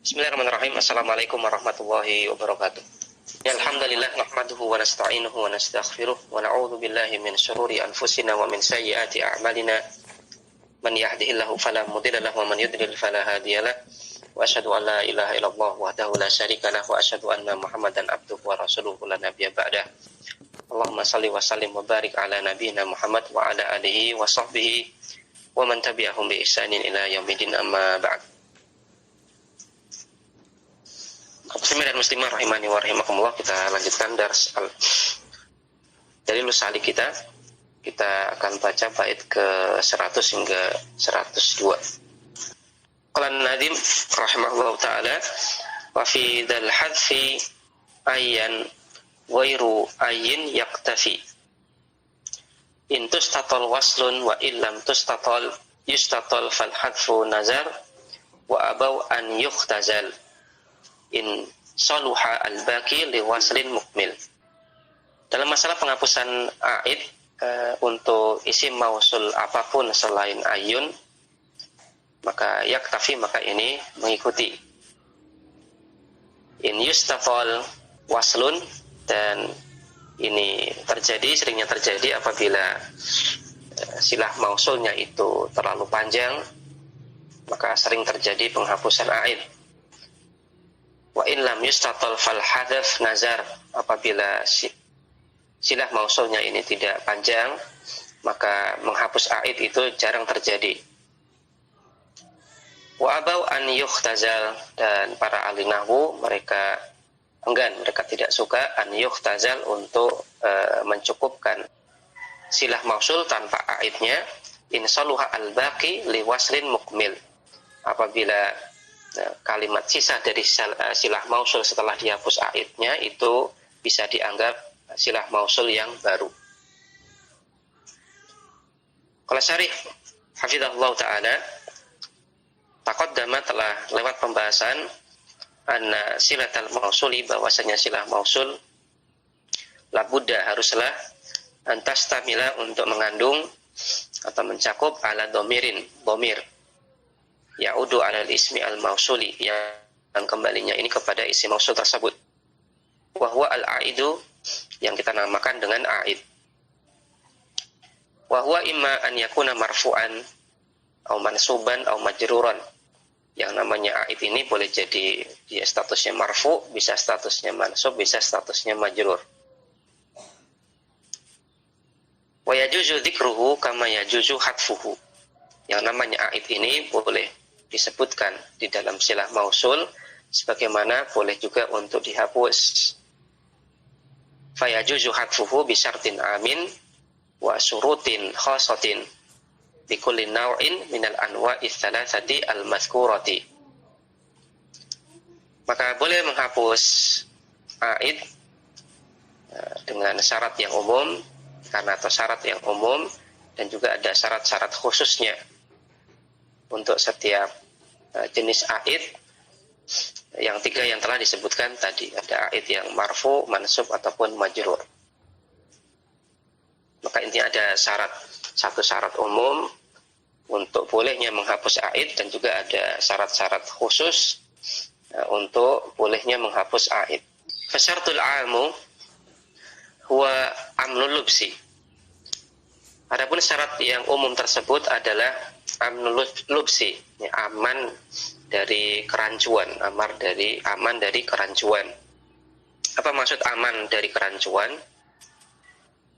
Bismillahirrahmanirrahim. Assalamualaikum warahmatullahi wabarakatuh. Alhamdulillah nahmaduhu wa nasta'inuhu wa nastaghfiruh wa na'udzu billahi min syururi anfusina wa min sayyiati a'malina. Man yahdihillahu fala mudilla lahu wa man yudlil fala hadiyalah. Wa asyhadu an la ilaha illallah wahdahu la syarika lahu wa asyhadu anna Muhammadan abduhu wa rasuluhu la nabiyya ba'dah. Allahumma shalli wa sallim wa barik ala nabiyyina Muhammad wa ala alihi wa sahbihi wa man tabi'ahum bi ihsanin ila yaumil amma ba'd. Muslimin dan muslimah rahimani wa rahimakumullah, kita lanjutkan dars dari Lusali kita. Kita akan baca bait ke 100 hingga 102. Qala an-Nadim rahimahullah ta'ala wa fi dzal hadfi ayyan ghairu ayyin yaktafi in tustatal waslun wa illam tustatal yustatal fal hadfu nazar wa abau an yukhtazal in saluha al-baqi liwaslin mukmil. Dalam masalah penghapusan aid untuk isim mausul apapun selain ayun, maka yaktafi, maka ini mengikuti. In yustafal waslun, dan ini seringnya terjadi apabila silah mausulnya itu terlalu panjang, maka sering terjadi penghapusan aid. Wa in lam yustatal fal hadaf nazar, apabila silah mausulnya ini tidak panjang, maka menghapus aid itu jarang terjadi. Wa abau an yukhtazal, dan para ahli nahwu mereka enggan, mereka tidak suka an yukhtazal untuk mencukupkan silah mausul tanpa aidnya in saluha al baqi liwaslin mukmil, apabila kalimat sisa dari silah mausul setelah dihapus aidnya itu bisa dianggap silah mausul yang baru. Qala syarih hafizahullah ta'ala, taqaddama, telah lewat pembahasan anna silatal mausuli, bahwasanya silah mausul labudda, haruslah antastamila, untuk mengandung atau mencakup ala domirin, domir ya'udu alal ismi al-mausuli, yang kembalinya ini kepada isim mausul tersebut. Wa huwa al-aidu, yang kita namakan dengan aid. Wa huwa imma an yakuna marfu'an au mansuban au majruran. Yang namanya aid ini boleh jadi dia statusnya marfu, bisa statusnya mansub, bisa statusnya majrur. Wa yajuzu dzikruhu kama yajuzu hadfuhu. Yang namanya aid ini boleh disebutkan di dalam silah mausul, sebagaimana boleh juga untuk dihapus. Fayajuzu hadfuhu bisyartin amin wa surutin khasatin bikulli naw'in minal anwa'i thalathati al-mazkurati. Maka boleh menghapus aid dengan syarat yang umum, karena atau syarat yang umum, dan juga ada syarat-syarat khususnya untuk setiap jenis aid, yang tiga yang telah disebutkan tadi. Ada aid yang marfu, mansub, ataupun majrur. Maka intinya ada satu syarat umum untuk bolehnya menghapus aid, dan juga ada syarat-syarat khusus untuk bolehnya menghapus aid. Fasyartul amu huwa amnul lubsi. Adapun syarat yang umum tersebut adalah amnul lubsi, aman dari kerancuan, aman dari kerancuan. Apa maksud aman dari kerancuan?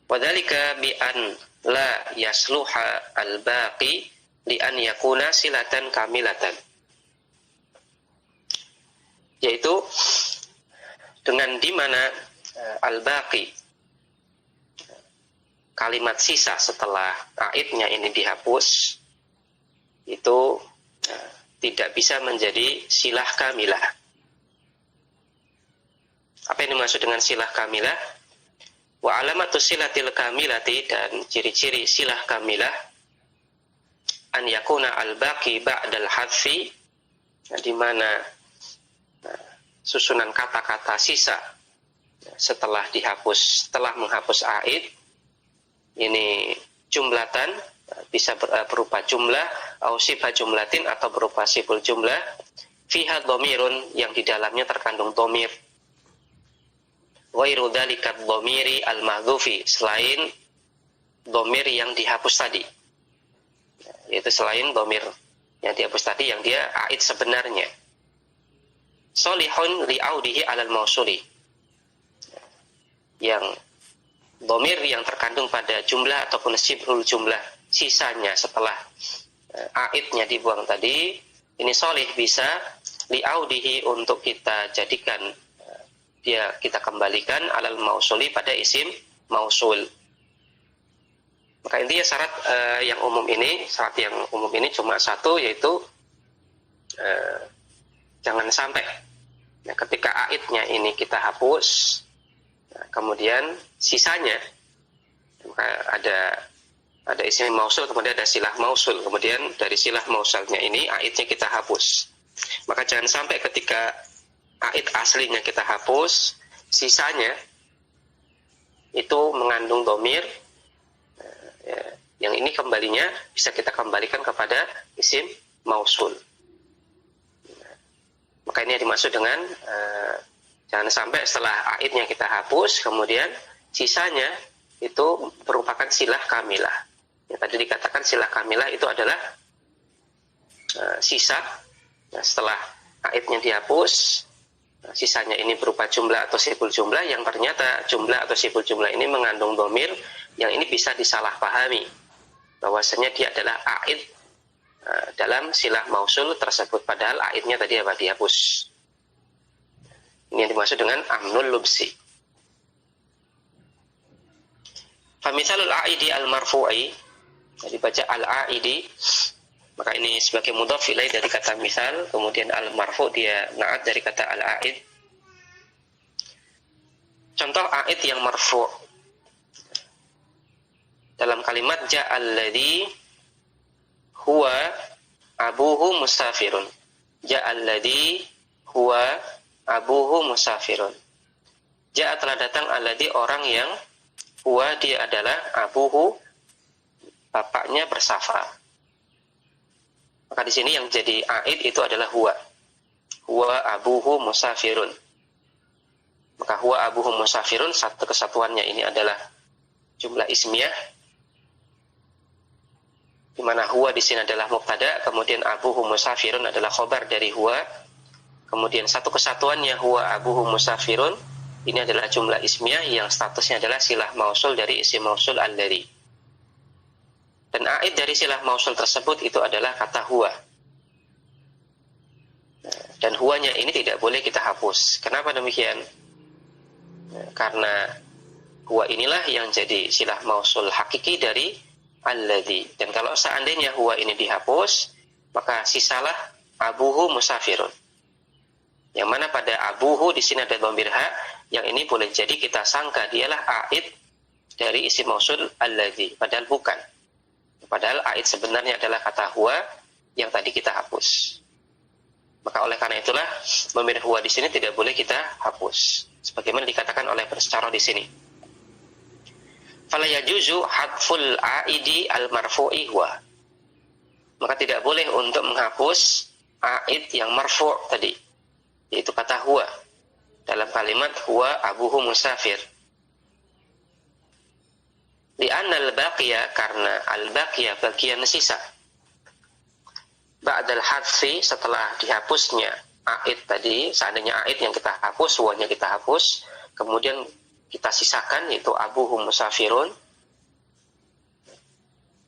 Wadzalika bi an la yasluha al-baqi li an yakuna silatan kamilatan. Yaitu dengan di mana al-baqi, kalimat sisa setelah aidnya ini dihapus, itu tidak bisa menjadi silah kamilah. Apa yang dimaksud dengan silah kamilah? Wa alamatus silatil kamilati, dan ciri-ciri silah kamilah, an yakuna al-baqi ba'dal hadfi, di mana susunan kata-kata sisa setelah menghapus aid ini jumlatan, bisa berupa jumlah, au sifat jumlatin, atau berupa siful jumlah, fiha dhamirun, yang di dalamnya terkandung dhamir, ghairu dzalika dhamiri al-mahdhufi, selain dhamir yang dihapus tadi, yaitu selain dhamir yang dihapus tadi yang dia aid sebenarnya. Sholihun li'audihi alal mausuli, yang dhamir yang terkandung pada jumlah ataupun sibhul jumlah, sisanya setelah aidnya dibuang tadi, ini sholih bisa li'audihi, untuk kita jadikan dia, kita kembalikan alal mausuli, pada isim mausul. Maka intinya syarat yang umum ini cuma satu, yaitu jangan sampai ketika aidnya ini kita hapus, kemudian sisanya ada isim mausul, kemudian ada silah mausul, kemudian dari silah mausulnya ini aidnya kita hapus. Maka jangan sampai ketika aid aslinya kita hapus, sisanya itu mengandung dhamir, yang ini kembalinya bisa kita kembalikan kepada isim mausul. Maka ini yang dimaksud dengan jangan sampai setelah aidnya kita hapus, kemudian sisanya itu merupakan silah kamilah. Yang tadi dikatakan silah kamilah itu adalah sisa setelah aidnya dihapus, sisanya ini berupa jumlah atau sibul jumlah, yang ternyata jumlah atau sibul jumlah ini mengandung dhamir, yang ini bisa disalahpahami bahwasanya dia adalah aid dalam silah mausul tersebut, padahal aidnya tadi apa, dihapus. Ini yang dimaksud dengan amnul lubsi. Famisalul aidi al-marfu'i, jadi baca al-aidi, maka ini sebagai mudhaf ilaih dari kata misal, kemudian al-marfu' dia na'at dari kata al-aid. Contoh aid yang marfu' dalam kalimat ja'alladzi huwa abuhu musafirun. Ja'alladzi huwa abuhu musafirun. Ja'a telah datang alladzi, orang yang, huwa dia adalah, abuhu bapaknya bersafar. Maka di sini yang jadi aid itu adalah huwa. Huwa abuhu musafirun. Maka huwa abuhu musafirun, satu kesatuannya ini adalah jumlah ismiyah, di mana huwa di sini adalah mubtada, kemudian abuhu musafirun adalah khobar dari huwa, kemudian satu kesatuannya huwa abuhu musafirun, ini adalah jumlah ismiyah yang statusnya adalah silah mausul dari isim mausul alladzi. Dan aid dari silah mausul tersebut itu adalah kata huwa. Dan huwanya ini tidak boleh kita hapus. Kenapa demikian? Karena huwa inilah yang jadi silah mausul hakiki dari alladzi. Dan kalau seandainya huwa ini dihapus, maka sisalah abuhu musafirun. Yang mana pada abuhu di sini ada dhamir ha, yang ini boleh jadi kita sangka dialah aid dari isim mausul alladzi, padahal bukan. Padahal aid sebenarnya adalah kata huwa yang tadi kita hapus. Maka oleh karena itulah dhamir huwa di sini tidak boleh kita hapus, sebagaimana dikatakan oleh bersyarah di sini. Fala yajuzu hadful aidi al-marfu'i huwa. Maka tidak boleh untuk menghapus aid yang marfu' tadi, yaitu kata huwa, dalam kalimat huwa abuhu musafir. Li'anna al-baqiya, karena al-baqiya bagian sisa, ba'dal hadfi, setelah dihapusnya aid tadi, seandainya aid yang kita hapus, huwanya kita hapus, kemudian kita sisakan yaitu abuhu musafirun,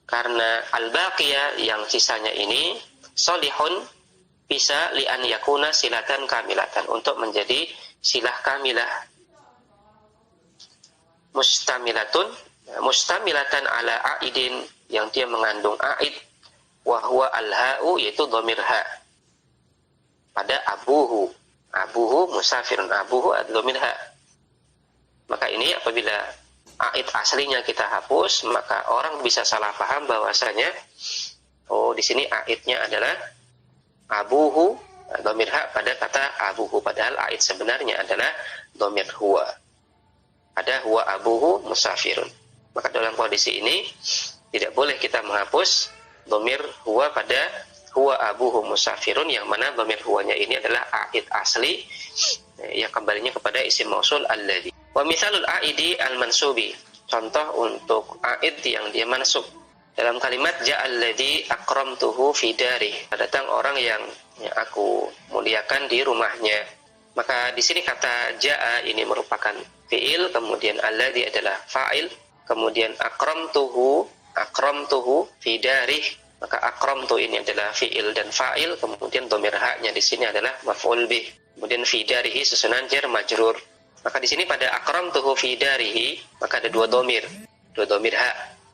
karena al-baqiyah yang sisanya ini solihun bisa li'an yakuna silatan kamilatan, untuk menjadi silah kamilah, mustamilatan ala aidin, yang dia mengandung aid, wa huwa al-ha'u, yaitu dhamir ha pada abuhu musafirun, abuhu ad-dhamir ha. Maka ini apabila aid aslinya kita hapus, maka orang bisa salah paham bahwasanya di sini aidnya adalah abuhu, dhamir ha pada kata abuhu, padahal aid sebenarnya adalah dhamir huwa, ada huwa abuhu musafirun. Maka dalam kondisi ini tidak boleh kita menghapus dhamir huwa pada huwa abuhu musafirun, yang mana dhamir huwanya ini adalah a'id asli yang kembalinya kepada isim mausul alladzi. Wa mithalul a'idi al-mansubi, contoh untuk a'id yang dia mansub dalam kalimat ja'al ladzi akramtuhu fi dari, datang orang yang aku muliakan di rumahnya. Maka di sini kata ja'a ini merupakan fi'il, kemudian alladzi adalah fa'il, kemudian akramtuhu fi darih, maka akramtu ini adalah fi'il dan fa'il, kemudian dhamir ha-nya di sini adalah maf'ul bih, kemudian fi darihi susunan jar majrur. Maka di sini pada akramtuhu fi darihi maka ada dua dhamir ha.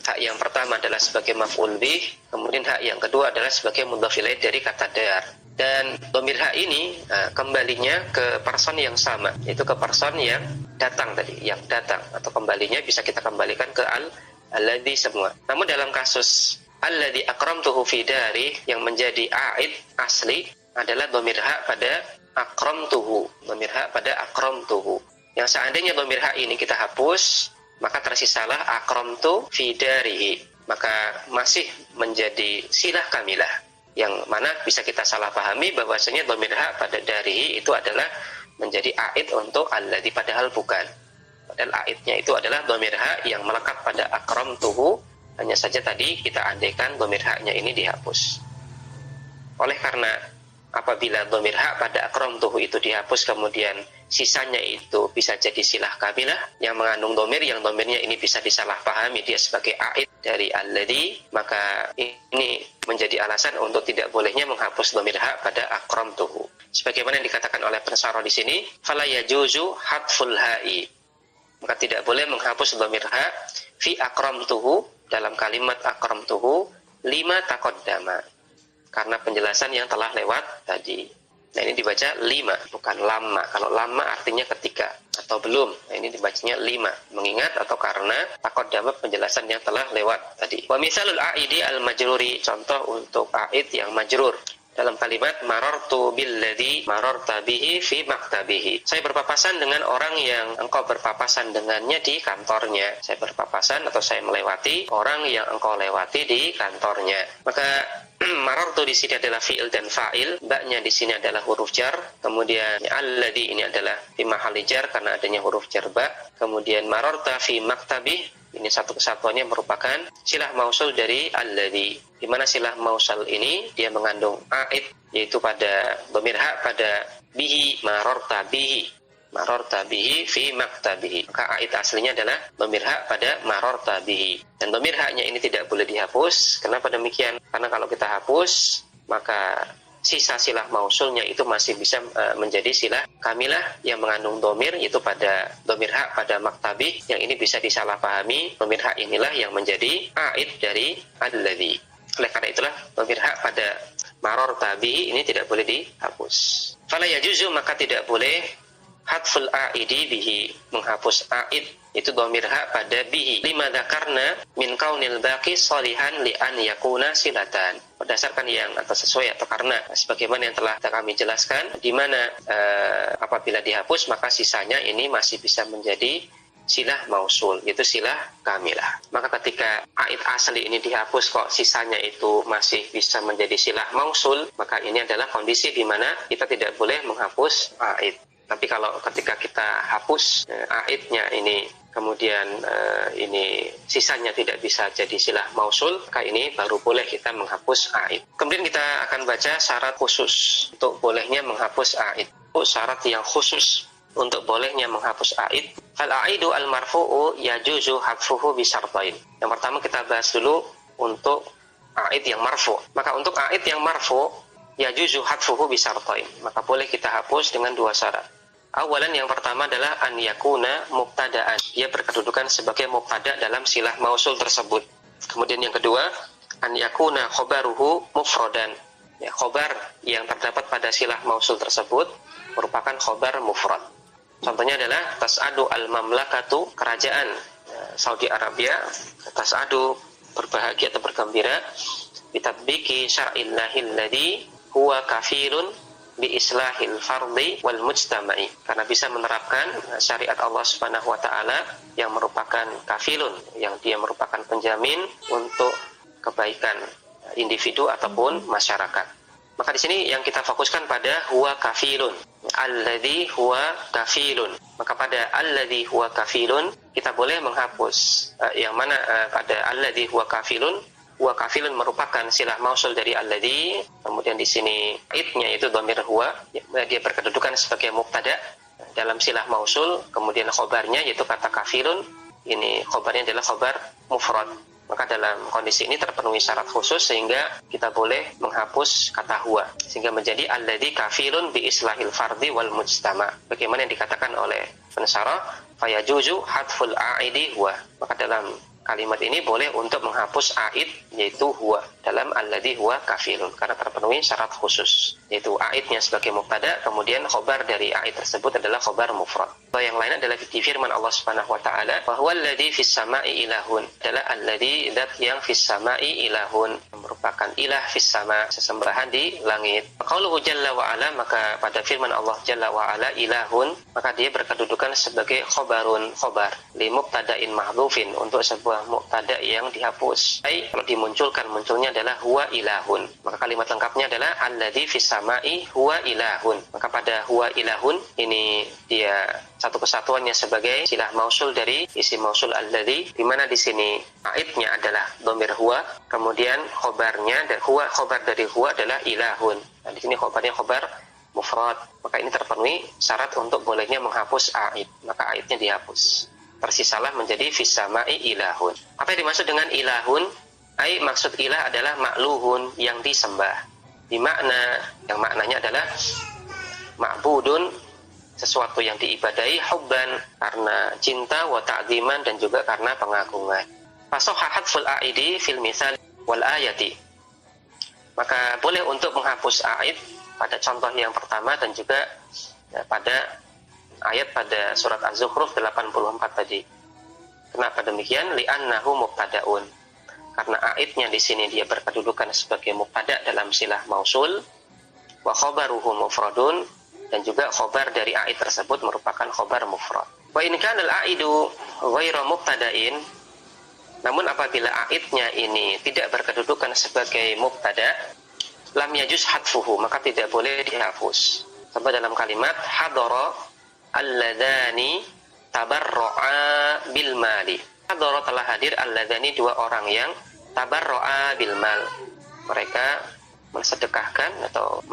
Ha yang pertama adalah sebagai maf'ul bih, kemudian ha yang kedua adalah sebagai mudhaf ilaih dari kata dar. Dan dhamir ha ini kembalinya ke person yang sama, yaitu ke person yang datang tadi, yang datang, atau kembalinya bisa kita kembalikan ke alladzi semua. Namun dalam kasus alladzi akramtuhu fi dari yang menjadi a'id asli adalah dhamir ha pada akramtuhu, dhamir ha pada akramtuhu. Yang seandainya dhamir ha ini kita hapus, maka tersisalah akramtu fi darihi, maka masih menjadi silah kamilah, yang mana bisa kita salah pahami bahwasanya dhamir ha pada darihi itu adalah menjadi a'id untuk alladzi, padahal bukan. Padahal a'idnya itu adalah dhamir ha yang melekat pada akramtuhu, hanya saja tadi kita andaikan dhamir ha-nya ini dihapus. Oleh karena apabila dhamir ha pada akramtuhu itu dihapus, kemudian sisanya itu bisa jadi silah kamilah yang mengandung dhamir, yang dhamirnya ini bisa disalahpahami dia sebagai a'id dari alladzi, maka ini menjadi alasan untuk tidak bolehnya menghapus dhamir ha pada akramtuhu. Sebagaimana yang dikatakan oleh pensarah di sini, fala yajuzu hatful ha'i, maka tidak boleh menghapus dhamir ha fi akramtuhu dalam kalimat akramtuhu lima taqaddama, karena penjelasan yang telah lewat tadi. Nah ini dibaca lima, bukan lama. Kalau lama artinya ketika atau belum. Nah ini dibacanya lima, mengingat atau karena taqaddama penjelasan yang telah lewat tadi. Wa misalul a'idi al-majruri, contoh untuk a'id yang majrur dalam kalimat marartu billadzi mararta bihi fi maktabihi. Saya berpapasan dengan orang yang engkau berpapasan dengannya di kantornya. Saya berpapasan atau saya melewati orang yang engkau lewati di kantornya. Maka marartu di sini adalah fi'il dan fa'il, ba-nya di sini adalah huruf jar, kemudian alladzi ini adalah fi mahalli jar karena adanya huruf jar ba, kemudian mararta fi maktabih, ini satu kesatuannya merupakan silah mausul dari alladzi, di mana silah mausul ini dia mengandung a'id, yaitu pada dhamir ha pada bihi, mararta bihi fi maktabihi. Maka a'id aslinya adalah dhamir ha pada mararta bihi, dan dhamir ha-nya ini tidak boleh dihapus. Kenapa demikian? Karena kalau kita hapus, maka sisa silah mausulnya itu masih bisa menjadi silah kamilah yang mengandung dhamir, yaitu pada dhamir ha pada maktabih, yang ini bisa disalahpahami. Dhamir ha inilah yang menjadi a'id dari alladzi. Oleh karena itulah dhamir ha pada mararta bihi ini tidak boleh dihapus. Fala yajuzu, maka tidak boleh hatful a'idi bihi, menghapus a'id itu dhamir ha pada bihi, lima dzakarna min kaunil baqi shalihan li an yakuna silatan, berdasarkan yang atau sesuai atau karena sebagaimana yang telah kami jelaskan, di mana apabila dihapus maka sisanya ini masih bisa menjadi silah mausul, yaitu silah kamilah. Maka ketika a'id asli ini dihapus kok sisanya itu masih bisa menjadi silah mausul, maka ini adalah kondisi di mana kita tidak boleh menghapus a'id. Tapi kalau ketika kita hapus a'idnya ini, kemudian ini sisanya tidak bisa jadi silah mausul, maka ini baru boleh kita menghapus a'id. Kemudian kita akan baca syarat khusus untuk bolehnya menghapus a'id. Syarat yang khusus untuk bolehnya menghapus a'id. Al-a'idu al-marfu'u yajuzu hadfuhu bisyartain. Yang pertama kita bahas dulu untuk a'id yang marfu'. Maka untuk a'id yang marfu' yajuzu hadfuhu bisyartain, maka boleh kita hapus dengan dua syarat. Awalan, yang pertama adalah an yakuna mubtada'an, dia berkedudukan sebagai mubtada dalam silah mausul tersebut. Kemudian yang kedua, an yakuna khobaruhu mufrodan, ya, khobar yang terdapat pada silah mausul tersebut merupakan khobar mufrad. Contohnya adalah tas'adu al-mamlakatu, kerajaan Saudi Arabia, tas'adu berbahagia atau bergembira, bitatbiki syar'illahil ladzi huwa kafilun bi islahil fardhi wal mujtama'i, karena bisa menerapkan syariat Allah Subhanahu wa taala yang merupakan kafilun, yang dia merupakan penjamin untuk kebaikan individu ataupun masyarakat. Maka di sini yang kita fokuskan pada huwa kafilun. Alladzi huwa kafilun. Maka pada alladzi huwa kafilun kita boleh menghapus yang mana pada alladzi huwa kafilun. Huwa kafilun merupakan silah mausul dari alladzi. Kemudian di sini aidnya itu dhamir huwa, dia berkedudukan sebagai mubtada dalam silah mausul. Kemudian khobarnya yaitu kata kafilun. Ini khobarnya adalah khobar mufrad. Maka dalam kondisi ini terpenuhi syarat khusus sehingga kita boleh menghapus kata huwa sehingga menjadi alladzi kafilun bi islahil fardhi wal mujtama. Bagaimana yang dikatakan oleh pensyarah, fayajuzu hadful a'idi huwa. Maka dalam kalimat ini boleh untuk menghapus aid yaitu huwa dalam alladzi huwa kafilun karena terpenuhi syarat khusus yaitu aidnya sebagai mubtada, kemudian khobar dari aid tersebut adalah khobar mufrad. Yang lain adalah di firman Allah Subhanahu wa taala, wa huwa alladzi fis sama'i ilahun, adalah alladzi zat yang fis sama'i ilahun, merupakan ilah fis sama, sesembahan di langit. Qauluhu jalla wa ala, maka pada firman Allah jalla wa ala ilahun, maka dia berkedudukan sebagai khobarun, khobar li mubtada'in mahdhufin, untuk sebuah mubtada yang dihapus. Kalau dimunculkan, munculnya adalah huwa ilahun. Maka kalimat lengkapnya adalah alladzi fis sama'i huwa ilahun. Maka pada huwa ilahun ini dia satu kesatuannya sebagai silah mausul dari isim mausul alladzi, di mana di sini aidnya adalah dhamir huwa, kemudian khobarnya dan huwa, khobar dari huwa adalah ilahun. Nah, di sini khobarnya khobar mufrad. Maka ini terpenuhi syarat untuk bolehnya menghapus aid. Maka aidnya dihapus. Tersisalah menjadi fis sama'i ilahun. Apa yang dimaksud dengan ilahun? Maksud ilah adalah ma'luhun, yang disembah. Bimakna, yang maknanya adalah ma'budun, sesuatu yang diibadahi, hubban, karena cinta, wa ta'ziman, dan juga karena pengagungan. Fasahha hadful a'idi fil mithal wal ayati. Maka boleh untuk menghapus aid pada contoh yang pertama dan juga pada ayat pada surat Az-Zukhruf 84 tadi. Kenapa demikian? Li'annahu mubtada'un. Karena aidnya di sini dia berkedudukan sebagai mubtada dalam silah mausul, wa khabaruhu mufradun, dan juga khobar dari aid tersebut merupakan khobar mufrad. Wa in kana al-aidu ghairu mubtada'in, namun apabila aidnya ini tidak berkedudukan sebagai mubtada, lam yajuz hadfuhu, maka tidak boleh dihapus. Sebab dalam kalimat hadara alladhani tabarra'a bil mali. Hadara telah hadir alladhani, dua orang yang tabarra'a bil mal. Mereka mensedekahkan atau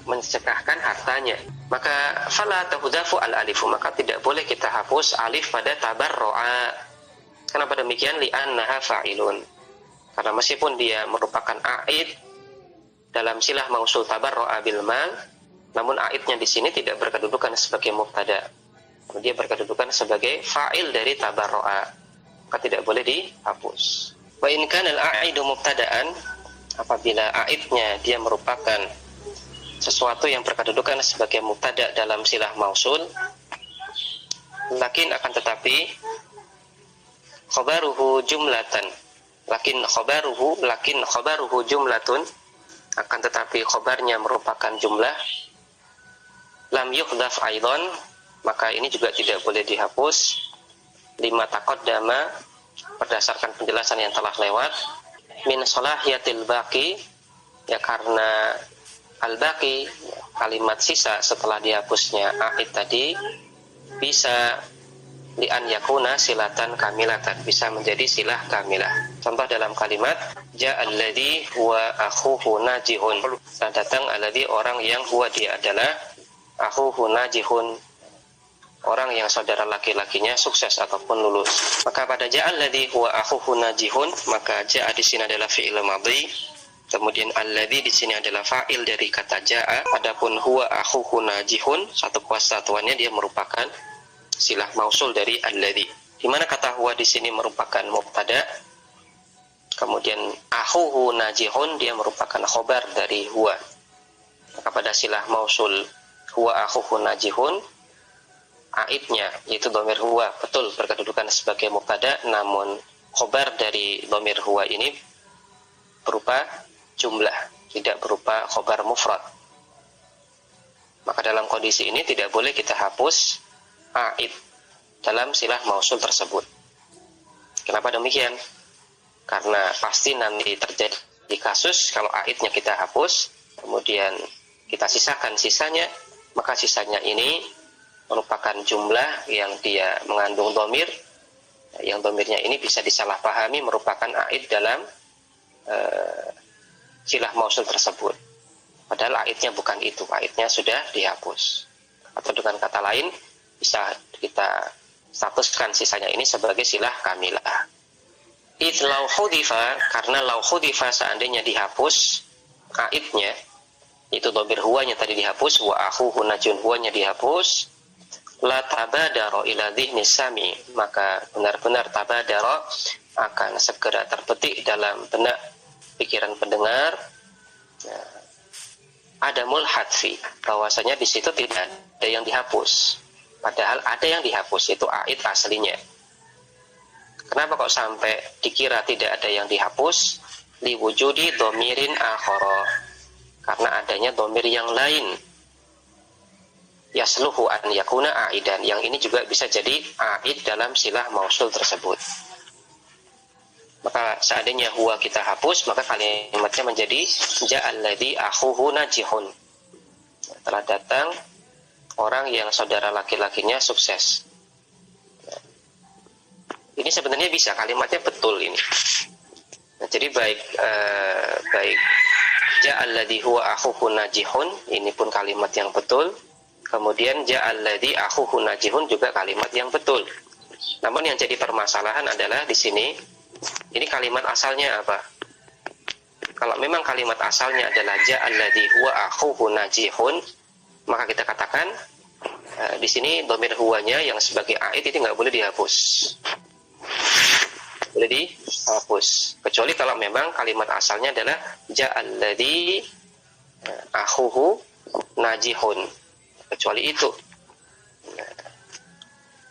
mensedekahkan hartanya. Maka fala tahudzafu al alifu, maka tidak boleh kita hapus alif pada tabarra'a. Kenapa demikian? Li'annaha fa'ilun. Karena meskipun dia merupakan aid dalam silah mausul tabarra'a bil mal, namun aidnya di sini tidak berkedudukan sebagai mubtada. Dia berkedudukan sebagai fa'il dari tabarra'a. Maka tidak boleh dihapus. Wa in kana al-a'idu mubtada'an, apabila aidnya dia merupakan sesuatu yang berkedudukan sebagai mubtada dalam silah mausul, lakin akan tetapi khabaruhu jumlatan, lakin khabaruhu jumlatun, akan tetapi khabarnya merupakan jumlah, lam yukhdaf aidan, maka ini juga tidak boleh dihapus. Lima taqaddama, berdasarkan penjelasan yang telah lewat, min salahiyatil baqi, ya karena al-baqi, kalimat sisa setelah dihapusnya aid tadi, bisa li'an yakuna silatan kamilatan, bisa menjadi silah kamilah. Contoh dalam kalimat ja'alladzi huwa akhuhu najihun, datang alladzi, orang yang huwa dia adalah akhuhu najihun, orang yang saudara laki-lakinya sukses ataupun lulus. Maka pada ja'alladzi huwa akhuhu najihun, maka ja'a di sini adalah fi'il madhi, kemudian alladzi di sini adalah fa'il dari kata ja'a. Adapun huwa akhuhu najihun, satu kesatuannya dia merupakan silah mausul dari alladzi. Di mana kata huwa di sini merupakan mubtada, kemudian akhuhu najihun dia merupakan khobar dari huwa. Maka pada silah mausul huwa akhuhu najihun, aidnya yaitu dhamir huwa betul berkedudukan sebagai mubtada, namun khobar dari dhamir huwa ini berupa jumlah, tidak berupa khobar mufrad. Maka dalam kondisi ini tidak boleh kita hapus aid dalam silah mausul tersebut. Kenapa demikian? Karena pasti nanti terjadi Di kasus kalau aidnya kita hapus, kemudian kita sisakan sisanya, maka sisanya ini merupakan jumlah yang dia mengandung dhamir, yang dhamirnya ini bisa disalahpahami merupakan aid dalam silah mausul tersebut. Padahal aidnya bukan itu, aidnya sudah dihapus. Atau dengan kata lain, bisa kita statuskan sisanya ini sebagai silah kamilah. Lau hudifa, karena lau hudifa seandainya dihapus aidnya, itu dhamir huwanya tadi dihapus, wa akhuhu najun huwanya dihapus, la tabadara ila dhihni sami, maka benar-benar tabadara akan segera terbetik dalam benak pikiran pendengar adamul hadfi, bahwasanya di situ tidak ada yang dihapus, padahal ada yang dihapus, itu aid aslinya. Kenapa kok sampai dikira tidak ada yang dihapus? Liwujudi dhamirin akhara, karena adanya dhamir yang lain. Yasluhu an yakuna aidan, yang ini juga bisa jadi aid dalam silah mausul tersebut. Maka seandainya huwa kita hapus, maka kalimatnya menjadi ja'alladzi akhuhu najihun. Telah datang orang yang saudara laki-lakinya sukses. Ini sebenarnya bisa, kalimatnya betul ini. Nah, jadi baik ja'alladzi huwa akhuhu najihun, ini pun kalimat yang betul. Kemudian ja'alladzi akhuhu najihun juga kalimat yang betul. Namun yang jadi permasalahan adalah di sini, ini kalimat asalnya apa? Kalau memang kalimat asalnya adalah ja'alladzi huwa akhuhu najihun, maka kita katakan di sini dhamir huwanya yang sebagai aid itu nggak boleh dihapus. Boleh dihapus. Kecuali kalau memang kalimat asalnya adalah ja'alladzi akhuhu najihun. Kecuali itu.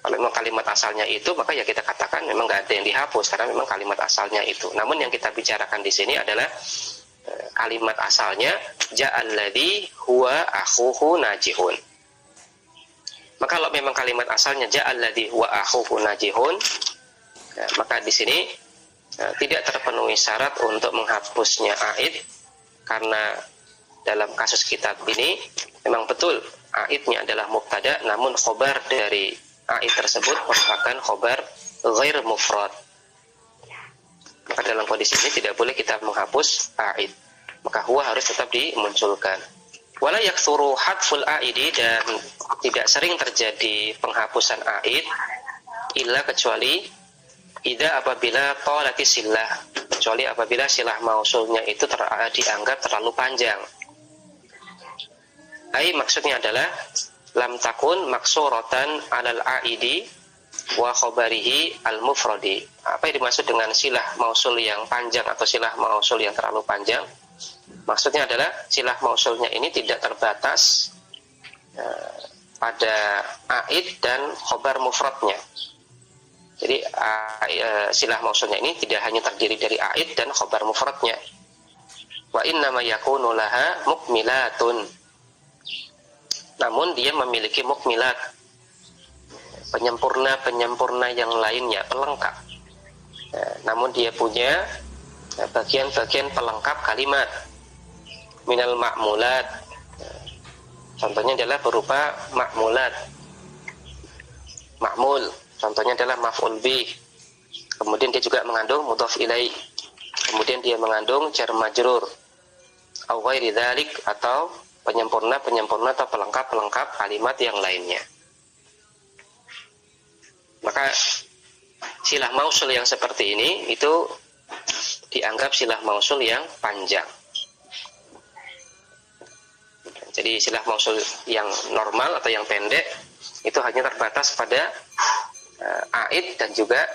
Kalau memang kalimat asalnya itu, maka ya kita katakan memang nggak ada yang dihapus karena memang kalimat asalnya itu. Namun yang kita bicarakan di sini adalah kalimat asalnya ja'alladzi huwa akhuhu najihun. Maka kalau memang kalimat asalnya ja'alladzi huwa akhuhu najihun, maka di sini tidak terpenuhi syarat untuk menghapusnya aid, karena dalam kasus kitab ini memang betul aidnya adalah mubtada, namun khobar dari aid tersebut merupakan khobar ghair mufrad. Maka dalam kondisi ini tidak boleh kita menghapus aid, maka huwa harus tetap dimunculkan. Wala yaktsuru hadful aidi, dan tidak sering terjadi penghapusan aid illa kecuali idza apabila talati silah, kecuali apabila silah mausulnya itu dianggap terlalu panjang. Maksudnya adalah lam takun maksuratan alal aidi wa khabarihi al mufradi. Apa yang dimaksud dengan silah mausul yang panjang atau silah mausul yang terlalu panjang? Maksudnya adalah silah mausulnya ini tidak terbatas pada aid dan khabar mufradnya. Jadi silah mausulnya ini tidak hanya terdiri dari aid dan khabar mufradnya. Wa innama yakunu laha mukmilatun, namun dia memiliki mukmilat, penyempurna yang lainnya, pelengkap. Namun dia punya bagian-bagian pelengkap kalimat. Minal ma'mulat, contohnya adalah berupa ma'mulat. Ma'mul, contohnya adalah maf'ul bih. Kemudian dia juga mengandung mudhaf ilaih. Kemudian dia mengandung jar majrur. Au ghairi dzalik, atau penyempurna atau pelengkap kalimat yang lainnya. Maka silah mausul yang seperti ini itu dianggap silah mausul yang panjang. Jadi silah mausul yang normal atau yang pendek itu hanya terbatas pada aid dan juga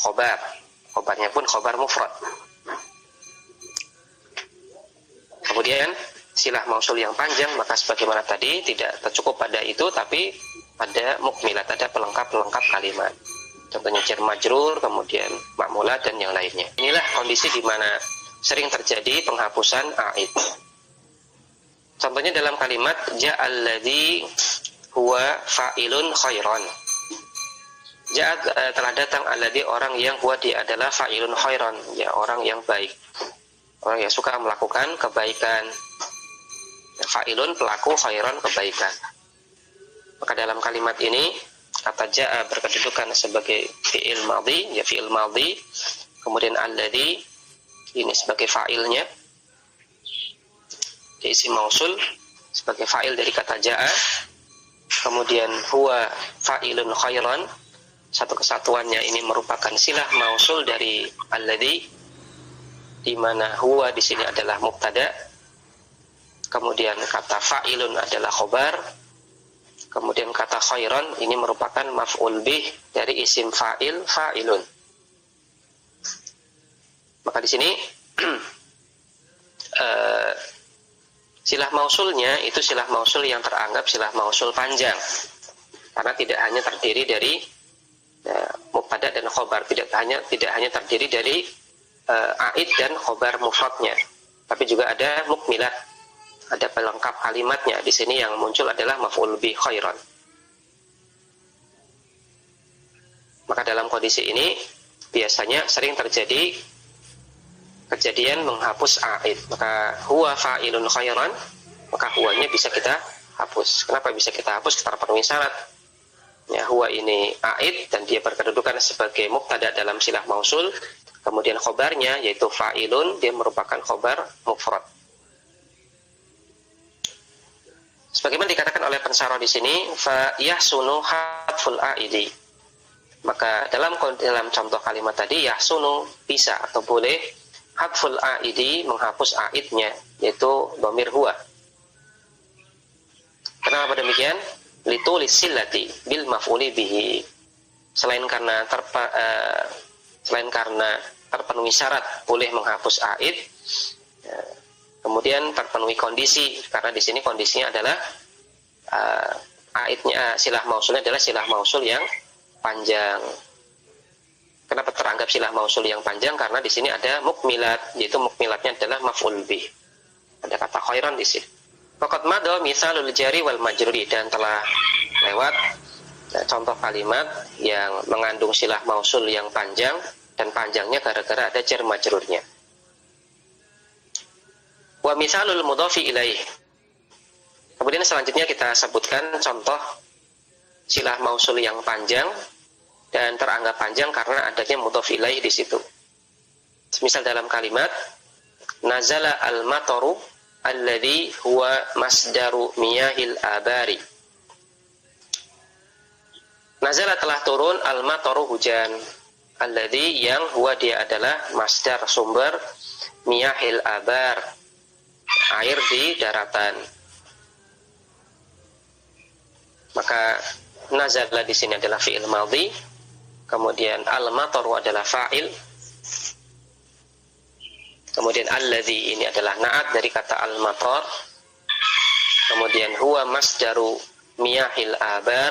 khobar. Khobarnya pun khobar mufrad. Kemudian silah mausul yang panjang, maka sebagaimana tadi tidak tercukup pada itu, tapi pada mukmilat, ada pelengkap kalimat. Contohnya jar majrur, kemudian ma'mulat dan yang lainnya. Inilah kondisi di mana sering terjadi penghapusan aid. Contohnya dalam kalimat ja'alladzi huwa fa'ilun khairan. Telah datang alladzi, orang yang huwa dia adalah fa'ilun khairan, ya orang yang baik. orang yang suka melakukan kebaikan. Fa'ilun pelaku, khairan kebaikan. Maka dalam kalimat ini kata jaa berkedudukan sebagai fi'il madhi, ya fi'il madhi. Kemudian alladhi ini sebagai fa'ilnya, di isim mausul sebagai fa'il dari kata jaa. Kemudian huwa fa'ilun khairan, satu kesatuannya ini merupakan silah mausul dari alladhi, di mana huwa di sini adalah mubtada. Kemudian kata fa'ilun adalah khobar. Kemudian kata khairan ini merupakan maf'ul bih dari isim fa'il, fa'ilun. Maka di sini silah mausulnya itu silah mausul yang teranggap silah mausul panjang, karena tidak hanya terdiri dari mubtada dan khobar, tidak hanya terdiri dari aid dan khobar mufradnya, tapi juga ada mukmilat, ada pelengkap kalimatnya. Di sini yang muncul adalah maf'ul bih khairan. Maka dalam kondisi ini biasanya sering terjadi kejadian menghapus aid. Maka huwa fa'ilun khairan, maka huwanya bisa kita hapus. Kenapa bisa kita hapus? Terpenuhi syarat. Ya, huwa ini aid dan dia berkedudukan sebagai mubtada dalam silah mausul. Kemudian khobarnya yaitu fa'ilun, dia merupakan khobar mufrad. Sebagaimana dikatakan oleh pensarah di sini, fa yahsunu hadful aidi. Maka dalam contoh kalimat tadi, yahsunu bisa atau boleh hadful aidi, menghapus aidnya, yaitu dhamir huwa. Kenapa demikian? Litulis sillati bil maf'uli bihi. Selain karena terpenuhi syarat boleh menghapus aid, kemudian terpenuhi kondisi, karena di sini kondisinya adalah aidnya, silah mausulnya adalah silah mausul yang panjang. Kenapa teranggap silah mausul yang panjang? Karena di sini ada mukmilat, yaitu mukmilatnya adalah maf'ul bih. Ada kata khairan di sini. Faqad madha misalul jari wal majruri, dan telah lewat contoh kalimat yang mengandung silah mausul yang panjang, dan panjangnya gara-gara ada jar majrurnya. Wa misalul mudhafi ilaih. Kemudian selanjutnya kita sebutkan contoh silah mausul yang panjang dan teranggap panjang karena adanya mudhaf ilaih di situ. Misal dalam kalimat nazala al-mataru alladhi huwa masdaru miyahil abari. Nazala telah turun al-mataru hujan, alladhi yang huwa dia adalah masdar sumber miyahil abar, air di daratan. Maka nazala di sini adalah fi'il madhi, kemudian al-mataru adalah fa'il, kemudian alladhi ini adalah na'at dari kata al-matar, kemudian huwa masdaru miyahil abar,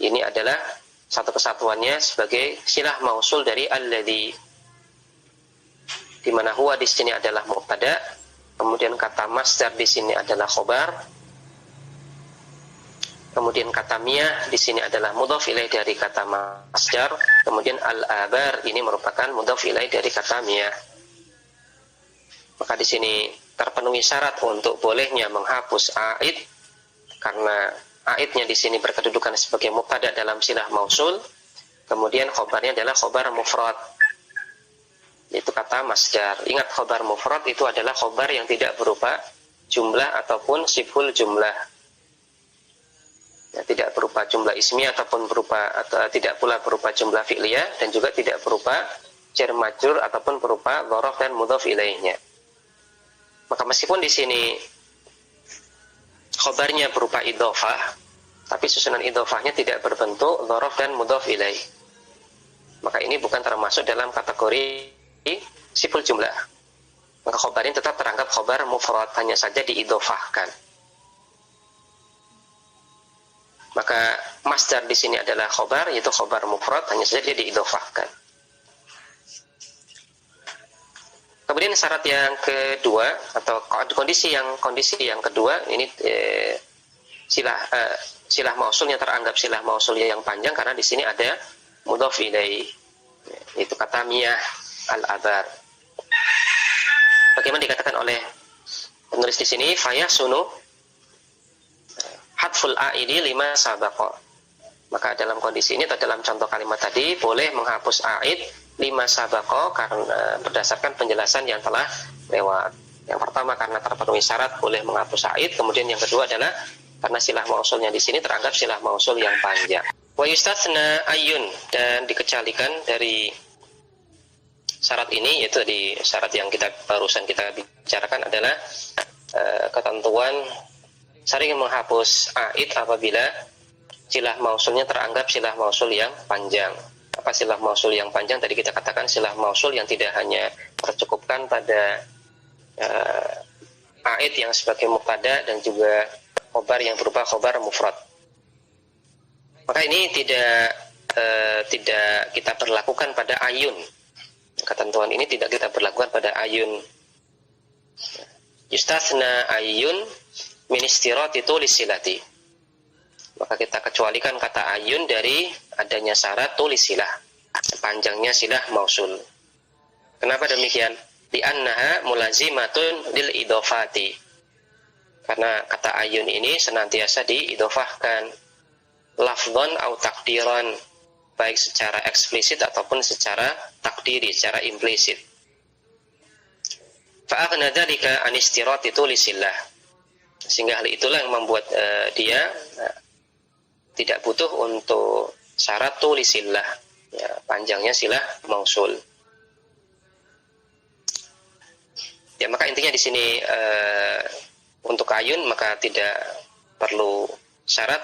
ini adalah satu kesatuannya sebagai silah mausul dari alladhi, di mana huwa di sini adalah mubtada, kemudian kata masdar di sini adalah khobar, kemudian kata miyah di sini adalah mudhaf ilaih dari kata masdar, kemudian al-abar ini merupakan mudhaf ilaih dari kata miyah. Maka di sini terpenuhi syarat untuk bolehnya menghapus aid, karena aidnya di sini berkedudukan sebagai mubtada dalam silah mausul, kemudian khobarnya adalah khobar mufrad, itu kata masdar. Ingat, khobar mufrad itu adalah khobar yang tidak berupa jumlah ataupun siful jumlah. Ya, tidak berupa jumlah ismiyah ataupun tidak pula berupa jumlah fi'liyah, dan juga tidak berupa jar majrur ataupun berupa dzaraf dan mudhaf ilaihnya. Maka meskipun di sini khobarnya berupa idhofah, tapi susunan idhofahnya tidak berbentuk dzaraf dan mudhaf ilaih, maka ini bukan termasuk dalam kategori siful jumlah. Maka khobarnya tetap teranggap khobar mufrad, hanya saja diidhofahkan. Maka masdar di sini adalah khobar, yaitu khobar mufrad, hanya saja dia diidhofahkan. Kemudian syarat yang kedua atau kondisi yang kedua ini silah mausul yang teranggap silah mausul yang panjang, karena di sini ada mudhaf ilaih, itu kata miyah al-abar. Bagaimana dikatakan oleh penulis di sini, fayahsunu hadful aidi lima sabaqa. Maka dalam kondisi ini atau dalam contoh kalimat tadi boleh menghapus aid lima sabaqa karena berdasarkan penjelasan yang telah lewat. Yang pertama karena terpenuhi syarat boleh menghapus aid, kemudian yang kedua adalah karena silah mausulnya di sini teranggap silah mausul yang panjang. Wa yustatsna ayyun, dan dikecualikan dari syarat ini, yaitu di syarat yang barusan kita bicarakan adalah ketentuan sering menghapus aid apabila silah mausulnya teranggap silah mausul yang panjang. Apa silah mausul yang panjang? Tadi kita katakan silah mausul yang tidak hanya tercukupkan pada aid yang sebagai mubtada dan juga khobar yang berupa khobar mufrad. Maka ini tidak kita berlakukan pada ayun. Ketentuan ini tidak kita berlakukan pada ayun. Yustatsna ayun min istirati tulis silati. Maka kita kecualikan kata ayun dari adanya syarat tulis silah, panjangnya silah mausul. Kenapa demikian? Li'annaha mulazimatun lil idhofati. Karena kata ayun ini senantiasa diidhofahkan lafdhan au takdiran, baik secara eksplisit ataupun secara takdiri, secara implisit. Fa'aghna dzalika an istirati tulisillah. Sehingga hal itulah yang membuat dia tidak butuh untuk syarat tulisillah, ya, panjangnya silah mausul. Ya, maka intinya di sini untuk ayun maka tidak perlu syarat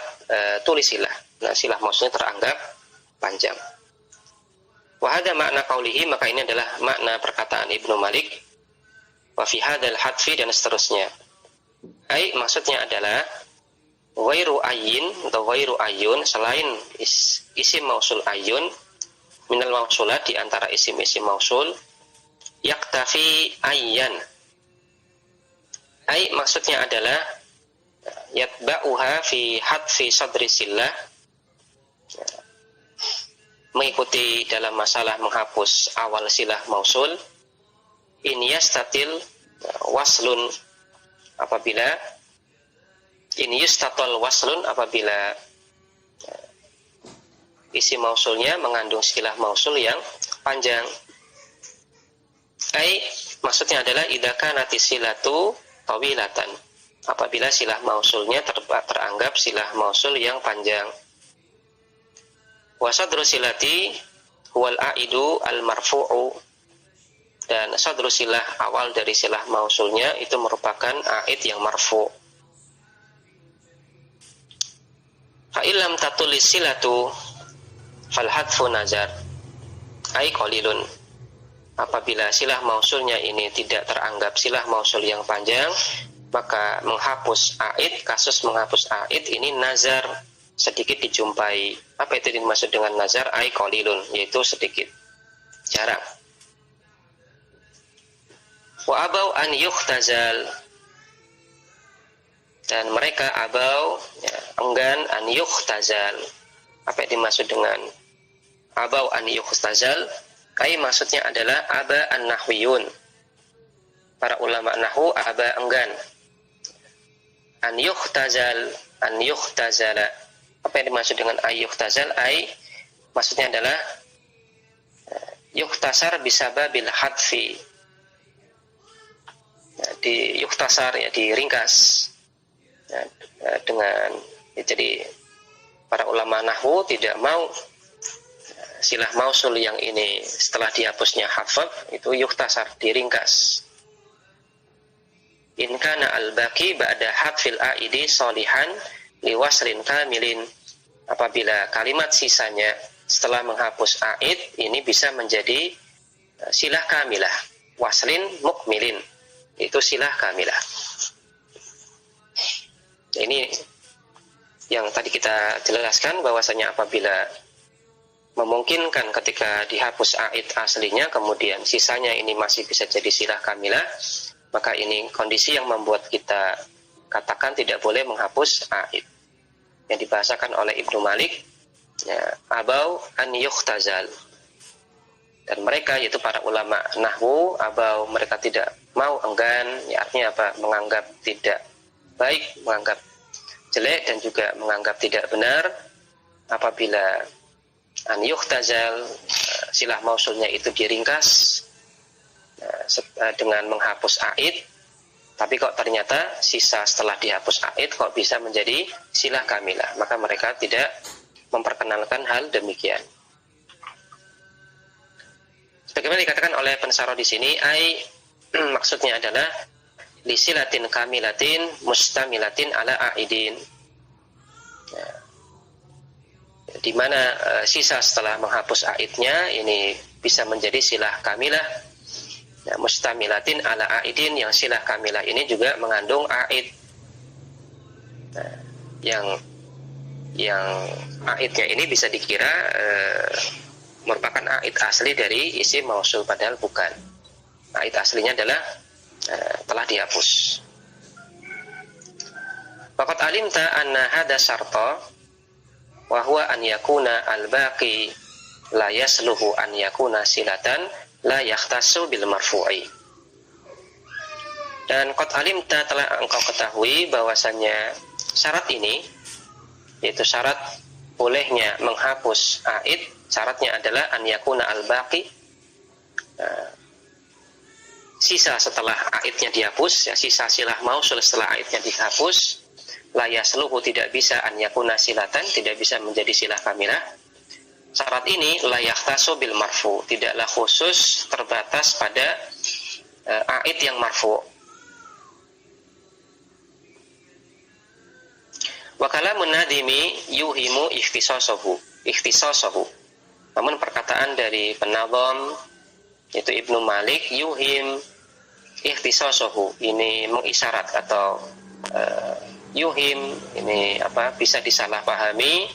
tulisillah. Nah, silah mausulnya teranggap panjang. Wa hadza makna qaulihi, maka ini adalah makna perkataan Ibnu Malik. Wa fi hadzal hadfi, dan seterusnya. Ai maksudnya adalah ghairu ayyin atau ghairu ayun, selain isim mausul ayun, minal mausulat, di antara isim-isim mausul, yaktafi ayyan. Ai maksudnya adalah yatba'uha fi hadfi sadri sillah, mengikuti dalam masalah menghapus awal silah mausul, in yastatil waslun, apabila in yustatal waslun, apabila isi mausulnya mengandung silah mausul yang panjang. Ai maksudnya adalah idza kanat silatu tawilatan, apabila silah mausulnya teranggap silah mausul yang panjang. Wa sadru silati huwal aidu al marfu'u, dan sadru silah, awal dari silah mausulnya itu merupakan aid yang marfu'. Fa illam tatulis silatu fal hadfu nazar ai qalilun, apabila silah mausulnya ini tidak teranggap silah mausul yang panjang, maka menghapus aid, kasus menghapus aid ini nazar, sedikit dijumpai. Apa itu dimaksud dengan nazar? Ai qalilun, yaitu sedikit, jarang. Wa abau an yukhtazal, dan mereka abau, ya, enggan an yukhtazal. Apa yang dimaksud dengan abau an yukhtazal? Ai maksudnya adalah aba an nahwiyun. Para ulama nahwu aba enggan. An yukhtazala. Apa yang dimaksud dengan ay yukhtazal? Ai maksudnya adalah yukhtasar bisababil hadfi. Di yukhtasar, ya, diringkas, ya, dengan, ya, jadi para ulama nahwu tidak mau silah mausul yang ini setelah dihapusnya hafad itu yukhtasar, diringkas. In kana al-baqi ba'da hadfil aidi sholihan liwasrin kamilin, apabila kalimat sisanya setelah menghapus aid ini bisa menjadi silah kamilah, waslin mukmilin, itu silah kamilah. Ini yang tadi kita jelaskan, bahwasanya apabila memungkinkan ketika dihapus aid aslinya kemudian sisanya ini masih bisa jadi silah kamilah, maka ini kondisi yang membuat kita katakan tidak boleh menghapus aid, yang dibahasakan oleh Ibnu Malik, ya, abau an yukhtazal. Dan mereka, yaitu para ulama nahwu, abau, mereka tidak mau enggan, ya artinya apa? Menganggap tidak baik, menganggap jelek, dan juga menganggap tidak benar apabila an yuhtazal, silah mausulnya itu diringkas dengan menghapus aid, tapi kok ternyata sisa setelah dihapus aid kok bisa menjadi silah kamilah, maka mereka tidak memperkenalkan hal demikian. Sebagaimana dikatakan oleh pensaro di sini, maksudnya adalah lisilatin kamilatin mustamilatin ala aidin, di mana sisa setelah menghapus aidnya ini bisa menjadi silah kamilah, mustamilatin ala aidin, yang silah kamilah ini juga mengandung aid, yang aidnya ini bisa dikira merupakan aid asli dari isim mausul, padahal bukan. Aid aslinya adalah telah dihapus. Faqad alimta anna hada syarta wa huwa an yakuna al-baqi la yasluhu an yakuna silatan la yakhtassu bil marfu'i. Dan qad alimta, telah engkau ketahui bahwasannya syarat ini, yaitu syarat bolehnya menghapus aid, syaratnya adalah an yakuna al-baqi, sisa setelah aidnya dihapus, ya, sisa silah mausul setelah aidnya dihapus, la yasluhu, tidak bisa an yakuna silatan, tidak bisa menjadi silah kamilah. Syarat ini la yakhtassu bil marfu, tidaklah khusus terbatas pada aid yang marfu. Wa kalamun nadimi yuhimu ikhtisasahu. Namun perkataan dari penazam yaitu Ibnu Malik, yuhim ikhtisasahu, ini mengisyarat atau yuhim ini bisa disalahpahami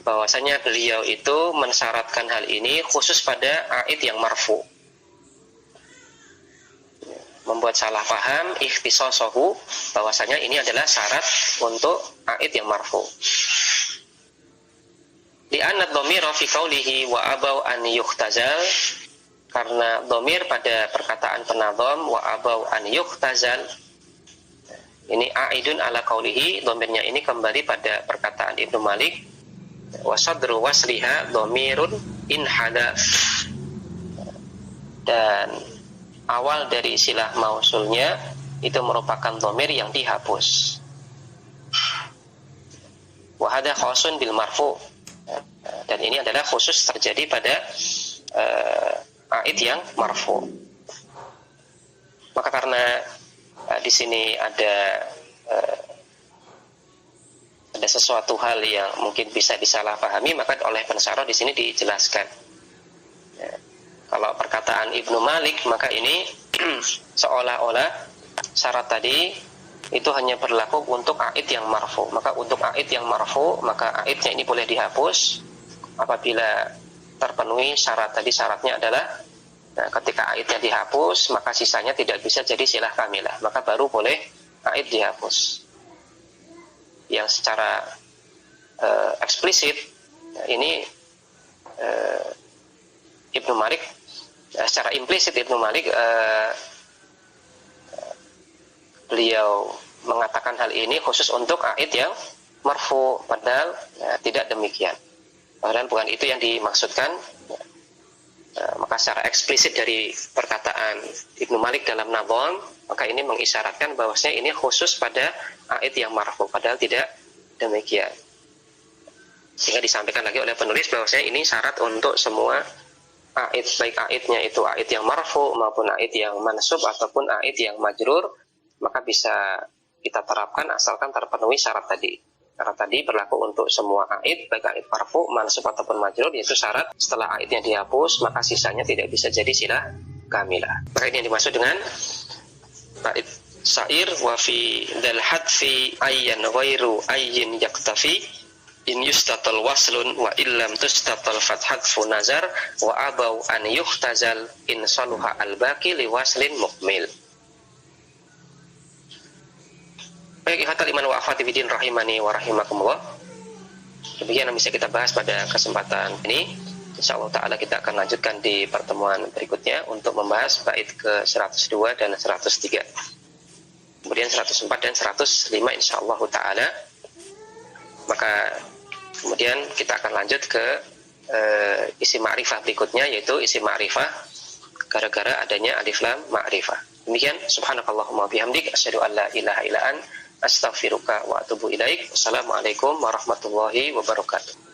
bahwasanya beliau itu mensyaratkan hal ini khusus pada aid yang marfu, membuat salah paham ikhtisasahu bahwasanya ini adalah syarat untuk aid yang marfu. Di anad dhamira fi qawlihi wa abau an yuhtazal, karena dhamir pada perkataan penazam wa abau an yuhtazal ini aidun ala qawlihi, dhamirnya ini kembali pada perkataan Ibnu Malik, wa sadru wasliha dhamirun in hadaf, dan awal dari silah mausulnya itu merupakan dhamir yang dihapus. Wa hadha khasun bil marfu, dan ini adalah khusus terjadi pada aid yang marfu. Maka karena di sini ada sesuatu hal yang mungkin bisa disalahpahami, maka oleh pensaro di sini dijelaskan. Kalau perkataan Ibnu Malik, maka ini seolah-olah syarat tadi itu hanya berlaku untuk aid yang marfu. Maka untuk aid yang marfu, maka aidnya ini boleh dihapus apabila terpenuhi syarat tadi. Syaratnya adalah ketika aidnya dihapus, maka sisanya tidak bisa jadi silah kamilah, maka baru boleh aid dihapus. Yang secara eksplisit ini Ibnu Malik, secara implisit Ibnu Malik beliau mengatakan hal ini khusus untuk aid yang marfu, padahal tidak demikian. Padahal bukan itu yang dimaksudkan. Maka secara eksplisit dari perkataan Ibnu Malik dalam Nadham, maka ini mengisyaratkan bahwasanya ini khusus pada aid yang marfu, padahal tidak demikian. Sehingga disampaikan lagi oleh penulis bahwasanya ini syarat untuk semua aid, baik aidnya itu aid yang marfu maupun aid yang mansub ataupun aid yang majrur, maka bisa kita terapkan asalkan terpenuhi syarat tadi. Syarat tadi berlaku untuk semua aid, baik aid marfu, mansub ataupun majrur, yaitu syarat setelah aidnya dihapus maka sisanya tidak bisa jadi silah kamilah. Maka ini yang dimaksud dengan aid syair. Wa fi dal hadfi ayyan ghairu ayyin yaktafi in yustatal waslun wa illam tustatal fathadfu nazar wa abau an yuhtazal in saluha al-baqi li waslin mukmil. Baik, ikhwatal iman wa akhwati fiddin rahimani wa rahimakumullah. Demikian yang bisa kita bahas pada kesempatan ini. Insyaallah ta'ala kita akan lanjutkan di pertemuan berikutnya untuk membahas bait ke 102 dan 103. Kemudian 104 dan 105 insyaallah ta'ala. Maka kemudian kita akan lanjut ke isi ma'rifah berikutnya, yaitu isi ma'rifah gara-gara adanya alif lam ma'rifah. Demikian, subhanakallahumma bihamdik asyhadu an la ilaha illa anta astaghfiruka wa atubu ilaik. Wassalamualaikum warahmatullahi wabarakatuh.